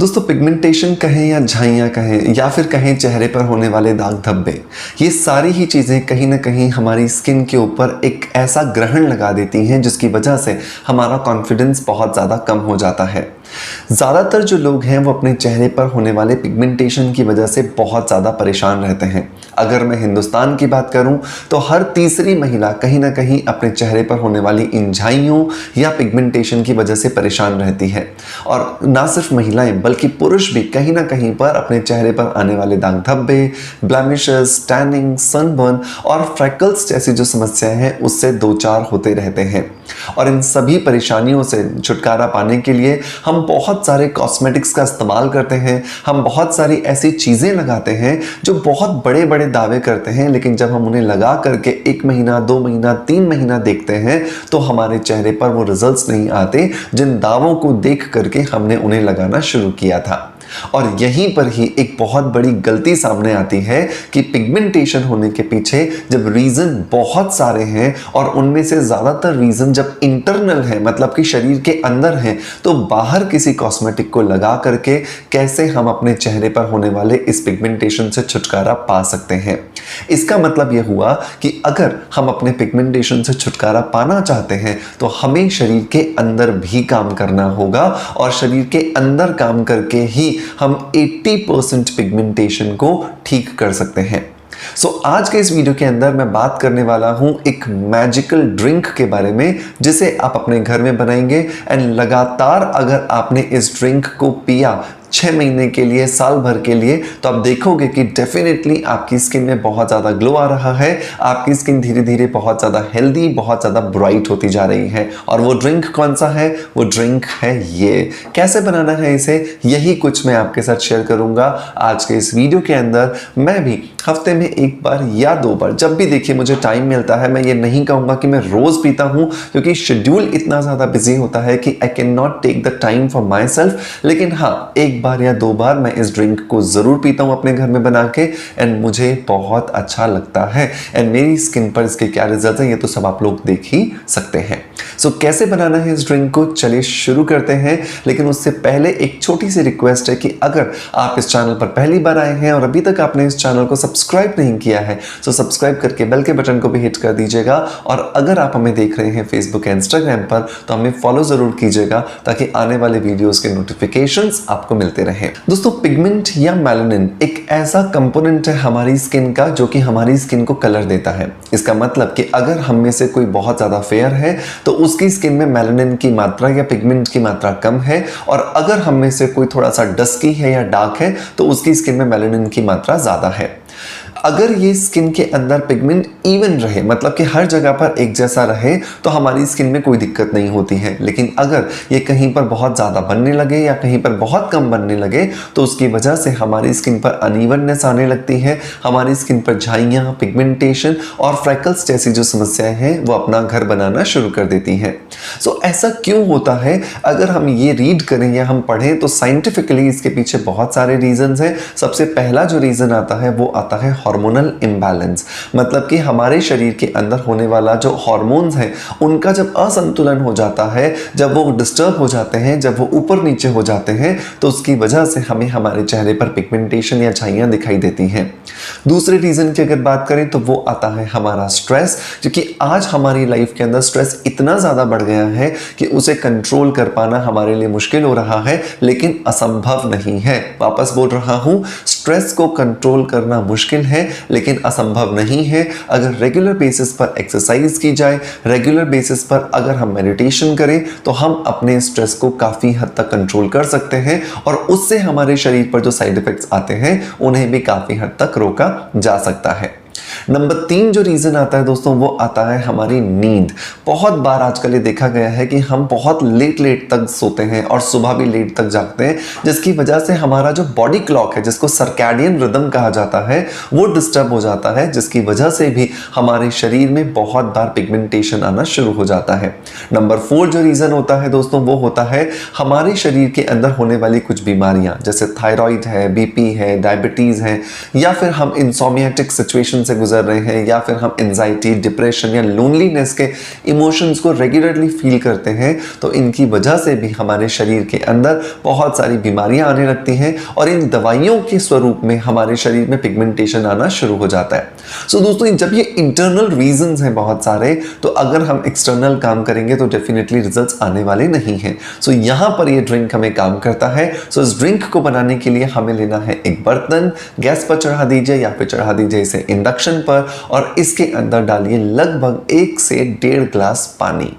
दोस्तों पिगमेंटेशन कहें या झाइयाँ कहें या फिर कहें चेहरे पर होने वाले दाग धब्बे, ये सारी ही चीज़ें कहीं ना कहीं हमारी स्किन के ऊपर एक ऐसा ग्रहण लगा देती हैं जिसकी वजह से हमारा कॉन्फिडेंस बहुत ज़्यादा कम हो जाता है। ज़्यादातर जो लोग हैं वो अपने चेहरे पर होने वाले पिगमेंटेशन की वजह से बहुत ज़्यादा परेशान रहते हैं। अगर मैं हिंदुस्तान की बात करूं तो हर तीसरी महिला कहीं ना कहीं अपने चेहरे पर होने वाली इन झाइयों या पिगमेंटेशन की वजह से परेशान रहती है। और ना सिर्फ महिलाएं बल्कि पुरुष भी कहीं ना कहीं पर अपने चेहरे पर आने वाले दाग धब्बे, ब्लेमिशेस, टैनिंग, सनबर्न और फ्रैकल्स जैसी जो समस्याएं हैं उससे दो चार होते रहते हैं। और इन सभी परेशानियों से छुटकारा पाने के लिए हम बहुत सारे कॉस्मेटिक्स का इस्तेमाल करते हैं, हम बहुत सारी ऐसी चीज़ें लगाते हैं जो बहुत बड़े बड़े दावे करते हैं, लेकिन जब हम उन्हें लगा करके 1 महीना, 2 महीना, 3 महीना देखते हैं तो हमारे चेहरे पर वो रिजल्ट्स नहीं आते जिन दावों को देख करके हमने उन्हें लगाना शुरू किया था। और यहीं पर ही एक बहुत बड़ी गलती सामने आती है कि पिगमेंटेशन होने के पीछे जब रीज़न बहुत सारे हैं और उनमें से ज़्यादातर रीज़न जब इंटरनल है, मतलब कि शरीर के अंदर हैं, तो बाहर किसी कॉस्मेटिक को लगा करके कैसे हम अपने चेहरे पर होने वाले इस पिगमेंटेशन से छुटकारा पा सकते हैं। इसका मतलब यह हुआ कि अगर हम अपने पिगमेंटेशन से छुटकारा पाना चाहते हैं तो हमें शरीर के अंदर भी काम करना होगा और शरीर के अंदर काम करके ही हम 80% पिगमेंटेशन को ठीक कर सकते हैं। आज के इस वीडियो के अंदर मैं बात करने वाला हूं एक मैजिकल ड्रिंक के बारे में जिसे आप अपने घर में बनाएंगे एंड लगातार अगर आपने इस ड्रिंक को पिया 6 महीने के लिए, साल भर के लिए, तो आप देखोगे कि डेफिनेटली आपकी स्किन में बहुत ज़्यादा ग्लो आ रहा है, आपकी स्किन धीरे धीरे बहुत ज़्यादा हेल्दी, बहुत ज़्यादा ब्राइट होती जा रही है। और वो ड्रिंक कौन सा है? वो ड्रिंक है ये। कैसे बनाना है इसे, यही कुछ मैं आपके साथ शेयर करूंगा आज के इस वीडियो के अंदर। मैं भी हफ्ते में 1 बार या 2 बार, जब भी देखिए मुझे टाइम मिलता है, मैं ये नहीं कहूँगा कि मैं रोज़ पीता हूँ क्योंकि शेड्यूल इतना ज़्यादा बिजी होता है कि I can not take the time for myself, लेकिन हाँ 1 बार या 2 बार मैं इस ड्रिंक को ज़रूर पीता हूँ अपने घर में बना के एंड मुझे बहुत अच्छा लगता है। एंड मेरी स्किन पर इसके क्या रिजल्ट हैं ये तो सब आप लोग देख ही सकते हैं। कैसे बनाना है इस ड्रिंक को, चलिए शुरू करते हैं। लेकिन उससे पहले एक छोटी सी रिक्वेस्ट है कि अगर आप इस चैनल पर पहली बार आए हैं और अभी तक आपने इस चैनल को सब्सक्राइब नहीं किया है तो सब्सक्राइब करके बेल के बटन को भी हिट कर दीजिएगा। और अगर आप हमें देख रहे हैं फेसबुक या इंस्टाग्राम पर तो हमें फॉलो ज़रूर कीजिएगा ताकि आने वाले वीडियोस के नोटिफिकेशंस आपको मिलते रहें। दोस्तों पिगमेंट या मेलानिन एक ऐसा कंपोनेंट है हमारी स्किन का जो कि हमारी स्किन को कलर देता है। इसका मतलब कि अगर हम में से कोई बहुत ज़्यादा फेयर है तो उसकी स्किन में मेलानिन की मात्रा या पिगमेंट की मात्रा कम है, और अगर हम में से कोई थोड़ा सा डस्की है या डार्क है तो उसकी स्किन में मेलानिन की मात्रा ज़्यादा है। अगर ये स्किन के अंदर पिगमेंट इवन रहे, मतलब कि हर जगह पर एक जैसा रहे, तो हमारी स्किन में कोई दिक्कत नहीं होती है। लेकिन अगर ये कहीं पर बहुत ज़्यादा बनने लगे या कहीं पर बहुत कम बनने लगे तो उसकी वजह से हमारी स्किन पर अनइवननेस आने लगती है, हमारी स्किन पर झाइयाँ, पिगमेंटेशन और फ्रैकल्स जैसी जो समस्याएं हैं वो अपना घर बनाना शुरू कर देती हैं। ऐसा क्यों होता है? अगर हम ये रीड करें या हम पढ़ें तो साइंटिफिकली इसके पीछे बहुत सारे रीजंस हैं। सबसे पहला जो रीज़न आता है वो आता है हार्मोनल इम्बैलेंस, मतलब कि हमारे शरीर के अंदर होने वाला जो हार्मोन्स हैं उनका जब असंतुलन हो जाता है, जब वो डिस्टर्ब हो जाते हैं, जब वो ऊपर नीचे हो जाते हैं तो उसकी वजह से हमें हमारे चेहरे पर पिगमेंटेशन या झाइयाँ दिखाई देती हैं। दूसरे रीज़न की अगर बात करें तो वो आता है हमारा स्ट्रेस, क्योंकि आज हमारी लाइफ के अंदर स्ट्रेस इतना ज़्यादा बढ़ गया है कि उसे कंट्रोल कर पाना हमारे लिए मुश्किल हो रहा है, लेकिन असंभव नहीं है। वापस बोल रहा हूँ, स्ट्रेस को कंट्रोल करना मुश्किल है लेकिन असंभव नहीं है। अगर रेगुलर बेसिस पर एक्सरसाइज की जाए, रेगुलर बेसिस पर अगर हम मेडिटेशन करें तो हम अपने स्ट्रेस को काफ़ी हद तक कंट्रोल कर सकते हैं और उससे हमारे शरीर पर जो साइड इफेक्ट्स आते हैं उन्हें भी काफ़ी हद तक रोका जा सकता है। नंबर 3 जो रीज़न आता है दोस्तों वो आता है हमारी नींद। बहुत बार आजकल ये देखा गया है कि हम बहुत लेट तक सोते हैं और सुबह भी लेट तक जागते हैं, जिसकी वजह से हमारा जो बॉडी क्लॉक है, जिसको सर्कैडियन रिदम कहा जाता है, वो डिस्टर्ब हो जाता है, जिसकी वजह से भी हमारे शरीर में बहुत बार पिगमेंटेशन आना शुरू हो जाता है। नंबर 4 जो रीज़न होता है दोस्तों वो होता है हमारे शरीर के अंदर होने वाली कुछ बीमारियां, जैसे थायराइड है, बीपी है, डायबिटीज़ है, या फिर हम इंसोमियाटिक सिचुएशन सिचुएशन से गुजर रहे हैं या फिर हम एंजाइटी, डिप्रेशन या लोनलीनेस के इमोशंस को रेगुलरली फील करते हैं, तो इनकी वजह से भी हमारे शरीर के अंदर बहुत सारी बीमारियां आने लगती हैं और इन दवाइयों के स्वरूप में हमारे शरीर में पिगमेंटेशन आना शुरू हो जाता है। सो दोस्तों, जब ये इंटरनल रीजंस हैं बहुत सारे, तो अगर हम एक्सटर्नल काम करेंगे तो डेफिनेटली रिजल्ट्स आने वाले नहीं हैं। सो यहाँ पर ये ड्रिंक हमें काम करता है। सो इस ड्रिंक को बनाने के लिए हमें लेना है एक बर्तन, गैस पर चढ़ा दीजिए या फिर चढ़ा दीजिए इसे इंडक्शन पर और इसके अंदर डालिए लगभग 1 से 1.5 ग्लास पानी।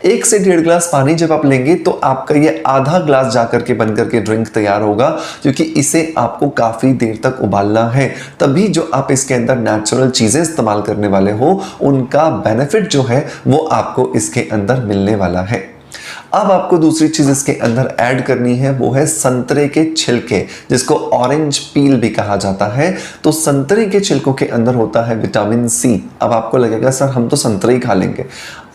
1 से 1.5 ग्लास पानी जब आप लेंगे तो आपका ये आधा ग्लास जाकर के बनकर के ड्रिंक तैयार होगा, क्योंकि इसे आपको काफी देर तक उबालना है। तभी जो आप इसके अंदर नेचुरल चीजें इस्तेमाल करने वाले हो, उनका बेनिफिट जो है वो आपको इसके अंदर मिलने वाला है। अब आपको दूसरी चीज इसके अंदर ऐड करनी है, वो है संतरे के छिलके, जिसको ऑरेंज पील भी कहा जाता है। तो संतरे के छिलकों के अंदर होता है विटामिन सी। अब आपको लगेगा सर हम तो संतरे ही खा लेंगे।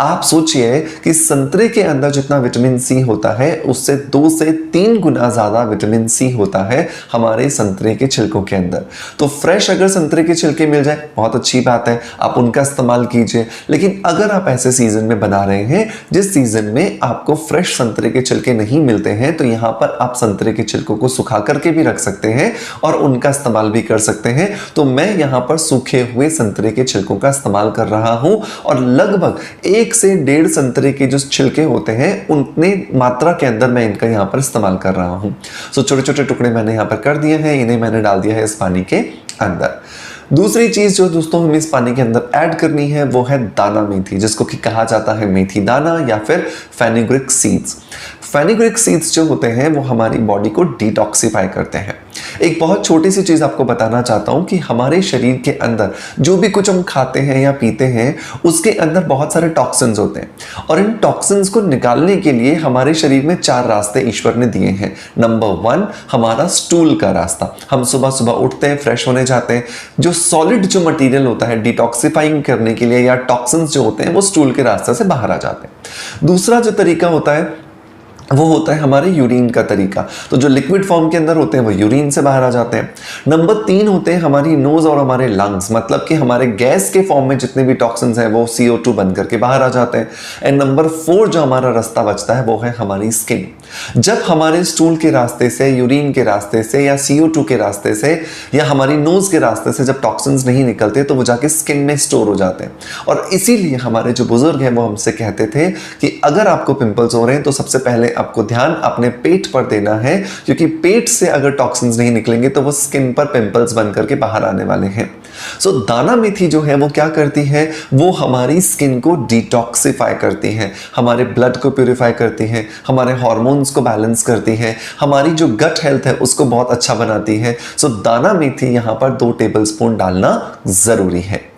आप सोचिए कि संतरे के अंदर जितना विटामिन सी होता है उससे 2 से 3 गुना ज्यादा विटामिन सी होता है हमारे संतरे के छिलकों के अंदर। तो फ्रेश अगर संतरे के छिलके मिल जाए बहुत अच्छी बात है, आप उनका इस्तेमाल कीजिए। लेकिन अगर आप ऐसे सीजन में बना रहे हैं जिस सीजन में आपको फ्रेश संतरे के छिलके नहीं मिलते हैं, तो यहाँ पर आप संतरे के छिलकों को सुखा करके भी रख सकते हैं और उनका इस्तेमाल भी कर सकते हैं। तो मैं यहाँ पर सूखे हुए संतरे के छिलकों का इस्तेमाल कर रहा हूं और लगभग 1 से 1.5 संतरे के जो छिलके होते हैं उतने मात्रा के अंदर मैं इनका यहाँ पर इस्तेमाल कर रहा हूं। सो छोटे छोटे टुकड़े मैंने यहाँ पर कर दिए हैं, इन्हें मैंने डाल दिया है इस पानी के अंदर। दूसरी चीज जो दोस्तों हमें इस पानी के अंदर ऐड करनी है वो है दाना मेथी, जिसको कि कहा जाता है मेथी दाना या फिर फेनुग्रीक सीड्स। फेनुग्रीक सीड्स जो होते हैं वो हमारी बॉडी को डिटॉक्सिफाई करते हैं। एक बहुत छोटी सी चीज आपको बताना चाहता हूं कि हमारे शरीर के अंदर जो भी कुछ हम खाते हैं या पीते हैं उसके अंदर बहुत सारे टॉक्सिन्स होते हैं और इन टॉक्सिन्स को निकालने के लिए हमारे शरीर में 4 रास्ते ईश्वर ने दिए हैं। नंबर 1 हमारा स्टूल का रास्ता। हम सुबह सुबह उठते हैं, फ्रेश होने जाते हैं, जो सॉलिड जो मटेरियल होता है डिटॉक्सिफाइंग करने के लिए या टॉक्सिन्स जो होते हैं वो स्टूल के रास्ते से बाहर आ जाते हैं। दूसरा जो तरीका होता है वो होता है हमारे यूरिन का तरीका। तो जो लिक्विड फॉर्म के अंदर होते हैं वो यूरिन से बाहर आ जाते हैं। नंबर 3 होते हैं हमारी नोज और हमारे लंग्स, मतलब कि हमारे गैस के फॉर्म में जितने भी टॉक्सिन्स हैं वो CO2 बन करके बाहर आ जाते हैं। एंड नंबर 4 जो हमारा रास्ता बचता है वो है हमारी स्किन। जब हमारे स्टूल के रास्ते से, यूरिन के रास्ते से या CO2 के रास्ते से या हमारी नोज के रास्ते से जब टॉक्सिन्स नहीं निकलते तो वो जाके स्किन में स्टोर हो जाते हैं। और इसीलिए हमारे जो बुजुर्ग हैं वो हमसे कहते थे कि अगर आपको पिंपल्स हो रहे हैं तो सबसे पहले आपको ध्यान अपने पेट पर देना है, क्योंकि पेट से अगर टॉक्सिन्स नहीं निकलेंगे तो वो स्किन पर पिंपल्स बन करके बाहर आने वाले हैं। सो दाना मेथी जो है वो क्या करती है, वो हमारी स्किन को डिटॉक्सिफाई करती है, हमारे ब्लड को प्यूरिफाई करती है, हमारे हार्मोन्स को बैलेंस करती है, हमारी जो गट हेल्थ है उसको बहुत अच्छा बनाती है। सो दाना मेथी यहाँ पर 2 टेबलस्पून डालना जरूरी है।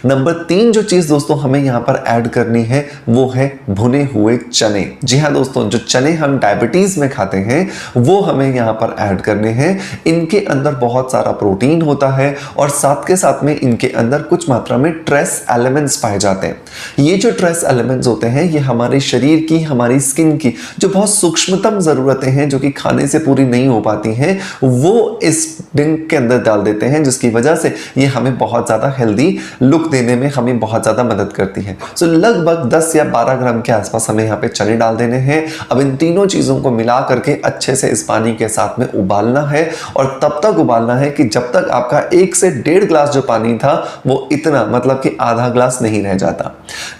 नंबर 3 जो चीज दोस्तों हमें यहां पर ऐड करनी है वो है भुने हुए चने। जी हाँ दोस्तों, जो चने हम डायबिटीज में खाते हैं वो हमें यहां पर ऐड करने हैं। इनके अंदर बहुत सारा प्रोटीन होता है और साथ के साथ में इनके अंदर कुछ मात्रा में ट्रेस एलिमेंट्स पाए जाते हैं। ये जो ट्रेस एलिमेंट्स होते हैं ये हमारे शरीर की, हमारी स्किन की जो बहुत सूक्ष्मतम जरूरतें हैं जो कि खाने से पूरी नहीं हो पाती हैं, वो इस ड्रिंक के अंदर डाल देते हैं, जिसकी वजह से ये हमें बहुत ज्यादा हेल्दी लुक देने में हमें बहुत ज्यादा मदद करती है। सो लगभग 10 या 12 ग्राम के आसपास हमें यहाँ पे चने डाल देने हैं। अब इन तीनों चीजों को मिला करके अच्छे से इस पानी के साथ में उबालना है और तब तक उबालना है कि जब तक आपका 1 से 1.5 ग्लास जो पानी था वो इतना, मतलब कि आधा ग्लास नहीं रह जाता।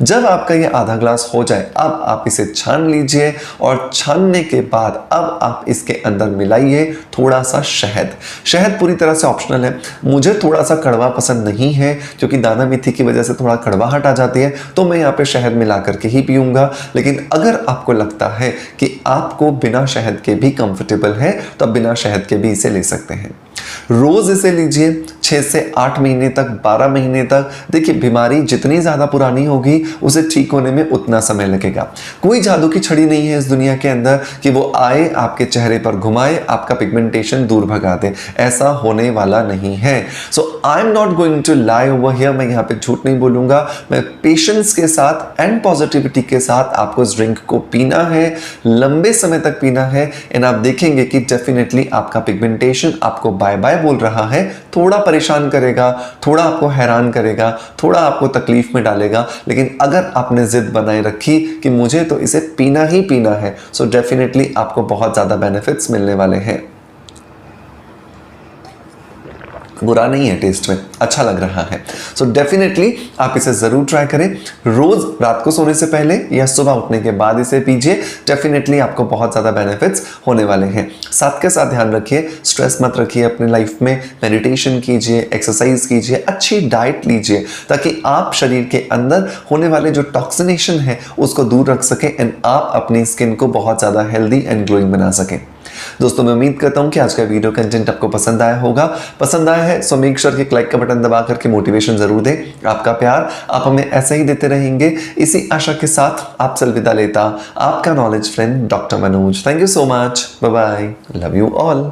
जब आपका ये आधा ग्लास हो जाए अब आप इसे छान लीजिए और छानने के बाद अब आप इसके अंदर मिलाइए थोड़ा सा शहद। शहद पूरी तरह से ऑप्शनल है, मुझे थोड़ा सा कड़वा पसंद नहीं है क्योंकि दाना मेथी की वजह से थोड़ा कड़वाहट आ जाती है, तो मैं यहाँ पे शहद मिला करके ही पीऊंगा। लेकिन अगर आपको लगता है कि आपको बिना शहद के भी कंफर्टेबल है तो आप बिना शहद के भी इसे ले सकते हैं। रोज इसे लीजिए 6 से 8 महीने तक, 12 महीने तक। देखिए बीमारी जितनी ज्यादा पुरानी होगी उसे ठीक होने में उतना समय लगेगा। कोई जादू की छड़ी नहीं है इस दुनिया के अंदर कि वो आए आपके चेहरे पर घुमाए आपका पिगमेंटेशन दूर भगा दे, ऐसा होने वाला नहीं है। So I am not going to lie over here, मैं यहाँ पे झूठ नहीं बोलूंगा। मैं पेशेंस के साथ एंड पॉजिटिविटी के साथ आपको इस ड्रिंक को पीना है, लंबे समय तक पीना है, एंड आप देखेंगे कि डेफिनेटली आपका पिगमेंटेशन आपको बाय बाय राय बोल रहा है थोड़ा परेशान करेगा, थोड़ा आपको हैरान करेगा, थोड़ा आपको तकलीफ में डालेगा, लेकिन अगर आपने जिद बनाए रखी कि मुझे तो इसे पीना ही पीना है, सो डेफिनेटली आपको बहुत ज़्यादा बेनिफिट्स मिलने वाले हैं। बुरा नहीं है, टेस्ट में अच्छा लग रहा है। सो डेफिनेटली आप इसे ज़रूर ट्राई करें। रोज़ रात को सोने से पहले या सुबह उठने के बाद इसे पीजिए। डेफिनेटली आपको बहुत ज़्यादा बेनिफिट्स होने वाले हैं। साथ के साथ ध्यान रखिए, स्ट्रेस मत रखिए अपनी लाइफ में, मेडिटेशन कीजिए, एक्सरसाइज कीजिए, अच्छी डाइट लीजिए, ताकि आप शरीर के अंदर होने वाले जो टॉक्सिनेशन है उसको दूर रख सकें एंड आप अपनी स्किन को बहुत ज़्यादा हेल्दी एंड ग्लोइंग बना सकें। दोस्तों, मैं उम्मीद करता हूं कि आज का वीडियो कंटेंट आपको पसंद आया होगा। पसंद आया है सो मेक श्योर कि लाइक का बटन दबा करके मोटिवेशन जरूर दें। आपका प्यार आप हमें ऐसे ही देते रहेंगे, इसी आशा के साथ आपसे अलविदा लेता आपका knowledge friend doctor Manoj. Thank you so much, bye bye, love you all.